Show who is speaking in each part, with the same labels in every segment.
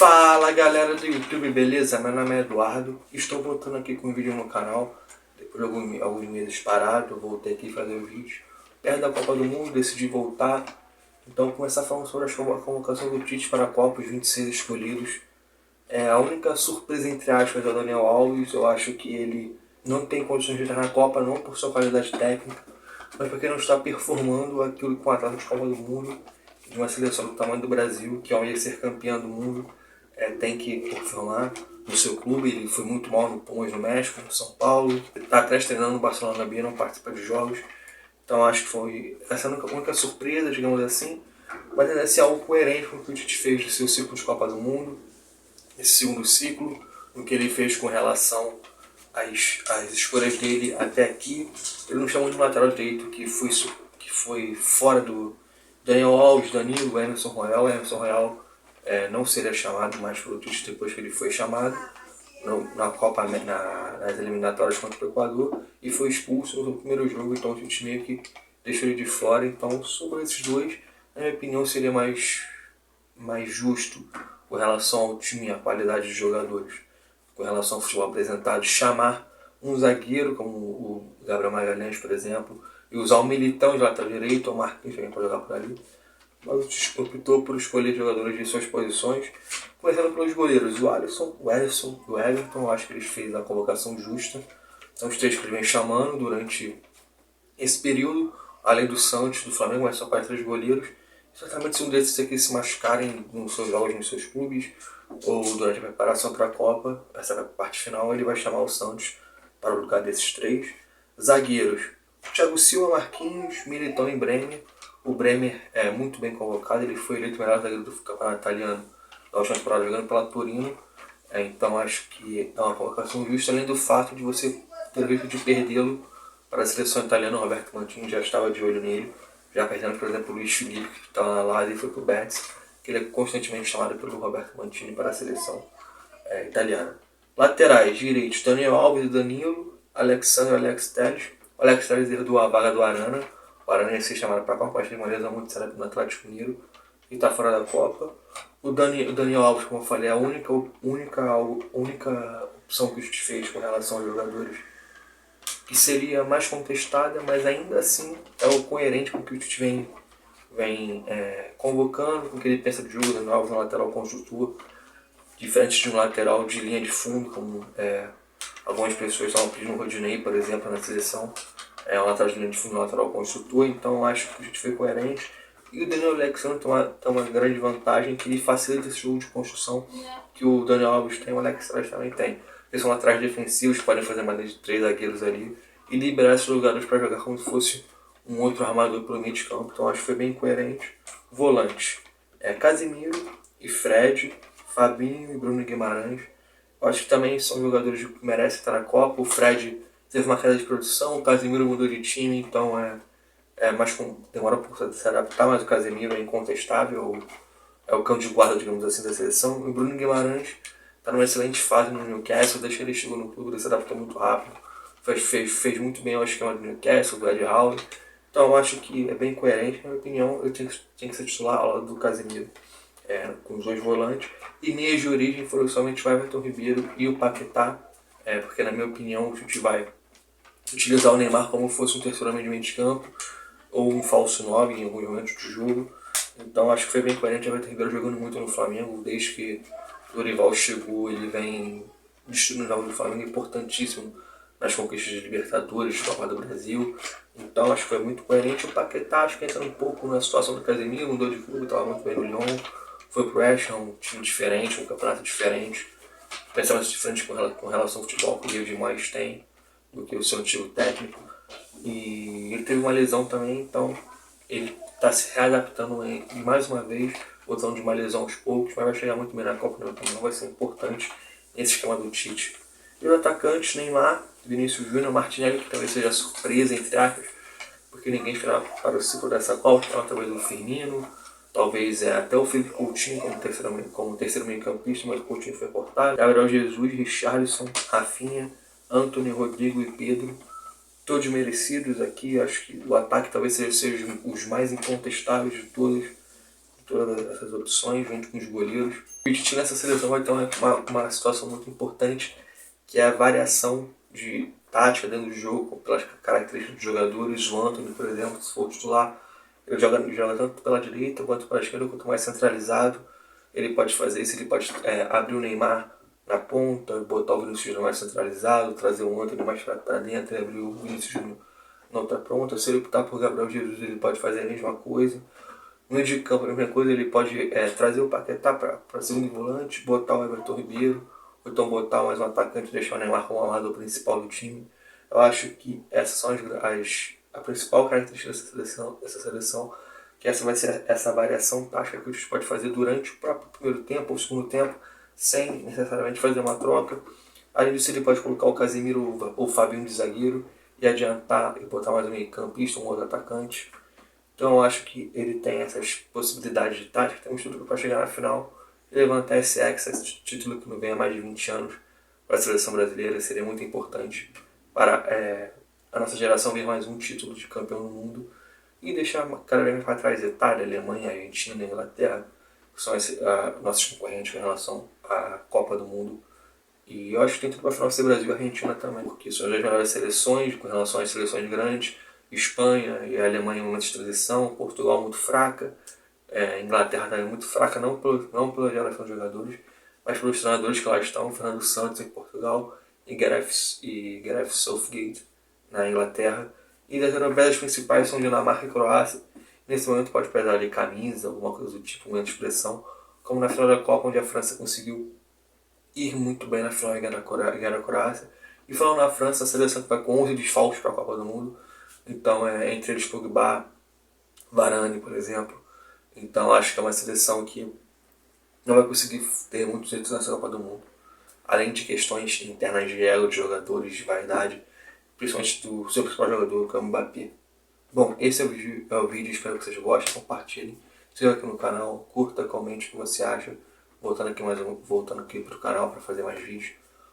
Speaker 1: Fala galera do YouTube, beleza? Meu nome é Eduardo, estou voltando aqui com um vídeo no canal. Depois de alguns meses parado, eu voltei aqui fazer o vídeo. Perto da Copa do Mundo, decidi voltar. Então vou começar falando sobre a convocação do Tite para a Copa, os 26 escolhidos. A única surpresa entre aspas é o Daniel Alves. Eu acho que ele não tem condições de estar na Copa, não por sua qualidade técnica, mas porque não está performando aquilo com atletas de Copa do Mundo, de uma seleção do tamanho do Brasil, que ao invés de ser campeã do mundo, tem que performar no seu clube. Ele foi muito mal no Pumas no México, no São Paulo. Ele está atrás treinando no Barcelona B, não participa de jogos. Então acho que foi essa a única surpresa, digamos assim. Mas deve ser algo coerente com o que o Tite fez no seu ciclo de Copa do Mundo, esse segundo ciclo, no que ele fez com relação às escolhas dele até aqui. Ele não chamou de lateral direito que foi fora do Daniel Alves, Danilo, Emerson Royal. Emerson Royal não seria chamado mais pelo Tite depois que ele foi chamado na Copa, nas eliminatórias contra o Equador, e foi expulso no primeiro jogo. Então o Tite meio que deixou ele de fora. Então sobre esses dois, na minha opinião, seria mais justo com relação ao time e à qualidade de jogadores, com relação ao futebol apresentado, chamar um zagueiro como o Gabriel Magalhães, por exemplo, e usar o Militão de lateral direito ou o Marquinhos também para jogar por ali. Mas o Tite optou por escolher jogadores de suas posições, começando pelos goleiros, o Alisson, o Ederson e o Everton. Eu acho que eles fez a convocação justa. São os três que ele vem chamando durante esse período, além do Santos, do Flamengo, mas só para três goleiros. Certamente se um desses aqui se machucarem nos seus jogos, nos seus clubes, ou durante a preparação para a Copa, essa parte final, ele vai chamar o Santos para o lugar desses três. Zagueiros: Thiago Silva, Marquinhos, Militão e Bremer. O Bremer é muito bem convocado, ele foi eleito o melhor zagueiro do campeonato italiano da última temporada, jogando pela Torino. Então acho que é uma convocação justa, além do fato de você ter o risco de perdê-lo para a seleção italiana. O Roberto Mantini já estava de olho nele, já perdendo, por exemplo, o Luiz Felipe, que estava na Lazio e foi para o Betis, que ele é constantemente chamado pelo Roberto Mantini para a seleção italiana. Laterais direitos: Daniel Alves e Danilo, Alexandre e Alex Telles. O Alex Telles herdou a vaga do Arana. O Arana ia ser chamado para a Copa, mas tem uma lesão muito séria no Atlético Mineiro e está fora da Copa. O Daniel Alves, como eu falei, é a única opção que o Tite fez com relação aos jogadores, que seria mais contestada, mas ainda assim é o coerente com o que o Tite vem convocando, com o que ele pensa de jogo. O Daniel Alves é um lateral construtor, diferente de um lateral de linha de fundo, como algumas pessoas estavam pedindo o Rodinei, por exemplo, na seleção. É um lateral de linha de fundo, um lateral construtor. Então acho que a gente foi coerente. E o Daniel Alexandre tem uma grande vantagem, que ele facilita esse jogo de construção que o Daniel Alves tem, o Alex Telles também tem. Eles são laterais defensivos, que podem fazer mais de 3 zagueiros ali e liberar esses jogadores para jogar como se fosse um outro armador pelo meio de campo. Então acho que foi bem coerente. Volantes: Casemiro e Fred, Fabinho e Bruno Guimarães. Eu acho que também são jogadores que merecem estar na Copa. O Fred teve uma queda de produção, o Casemiro mudou de time, então demora um pouco se adaptar, mas o Casemiro é incontestável, é o cão de guarda, digamos assim, da seleção. E o Bruno Guimarães está numa excelente fase no Newcastle, desde que ele chegou no clube, ele se adaptou muito rápido, fez muito bem ao esquema do Newcastle, do Ed Howe. Então eu acho que é bem coerente. Na minha opinião, eu tinha que ser titular ao lado do Casemiro, com os dois volantes. E meias de origem foram somente o Everton Ribeiro e o Paquetá, porque na minha opinião o Tite vai utilizar o Neymar como fosse um terceiro homem de meio de campo, ou um falso 9 em alguns momentos do jogo. Então acho que foi bem coerente. O Everton Ribeiro jogando muito no Flamengo, desde que o Dorival chegou, ele vem destruindo o jogo do Flamengo, importantíssimo nas conquistas de Libertadores, de Copa do Brasil. Então acho que foi muito coerente. O Paquetá acho que entra um pouco na situação do Casemiro, mudou de clube, estava muito bem no Lyon, foi pro West Ham, um time diferente, um campeonato diferente, pensamento diferente com relação ao futebol que o Rio de mais tem do que o seu antigo técnico. E ele teve uma lesão também, então ele está se readaptando mais uma vez, voltando de uma lesão aos poucos, mas vai chegar muito bem na Copa, não vai ser importante nesse esquema do Tite. E os atacantes: Neymar, Vinícius Júnior, Martinelli, que talvez seja surpresa, entre aspas, porque ninguém esperava para o ciclo dessa Copa. Então, talvez o Firmino, talvez até o Felipe Coutinho como terceiro meio-campista, mas o Coutinho foi cortado. Gabriel Jesus, Richarlison, Rafinha, Antony, Rodrigo e Pedro, todos merecidos aqui. Acho que o ataque talvez seja os mais incontestáveis de todos. todas essas opções, junto com os goleiros. O Tite nessa seleção vai ter uma situação muito importante, que é a variação de tática dentro do jogo, pelas características dos jogadores. O Antony, por exemplo, se for titular, ele joga tanto pela direita quanto pela esquerda, quanto mais centralizado. Ele pode fazer isso, ele pode abrir o Neymar na ponta, botar o Vinícius Júnior mais centralizado, trazer o Antony mais para dentro e abrir o Vinícius Júnior na outra ponta. Se ele optar por Gabriel Jesus, ele pode fazer a mesma coisa. No meio de campo, a mesma coisa, ele pode trazer o Paquetá para segundo volante, botar o Everton Ribeiro, ou então botar mais um atacante e deixar o Neymar como armador principal do time. Eu acho que essas são a principal característica dessa seleção, que essa vai ser essa variação tática que a gente pode fazer durante o próprio primeiro tempo ou segundo tempo, sem necessariamente fazer uma troca. Além disso, ele pode colocar o Casemiro ou o Fabinho de zagueiro e adiantar e botar mais um meio campista, um outro atacante. Então eu acho que ele tem essas possibilidades de tática, temos tudo para chegar na final e levantar esse título que não vem há mais de 20 anos para a seleção brasileira. Seria muito importante para a nossa geração ver mais um título de campeão do mundo e deixar cada vez mais para trás Itália, Alemanha, Argentina, Inglaterra, que são nossos concorrentes em relação à Copa do Mundo. E eu acho que tem tudo para a final ser Brasil e Argentina também, porque são as melhores seleções com relação às seleções grandes. Espanha e a Alemanha em momentos de transição, Portugal muito fraca, Inglaterra também muito fraca, não pela geração de jogadores, mas pelos treinadores que lá estão, Fernando Santos em Portugal e Gareth Southgate na Inglaterra. E das europeias principais são Dinamarca e Croácia. Nesse momento pode pesar ali camisa, alguma coisa do tipo, momento de expressão, como na final da Copa, onde a França conseguiu ir muito bem na final e ganhar a Croácia. E falando na França, a seleção que vai com 11 desfalques para a Copa do Mundo. Então, entre eles Pogba, Varane, por exemplo. Então, acho que é uma seleção que não vai conseguir ter muitos êxitos nessa Copa do Mundo. Além de questões internas de ego, de jogadores, de vaidade, principalmente do seu principal jogador, que é o Mbappé. Bom, esse é o vídeo, espero que vocês gostem, compartilhem. Se inscreva aqui no canal, curta, comente o que você acha. Voltando aqui para o canal para fazer mais vídeos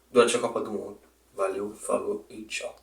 Speaker 1: durante a Copa do Mundo. Valeu, falou e tchau.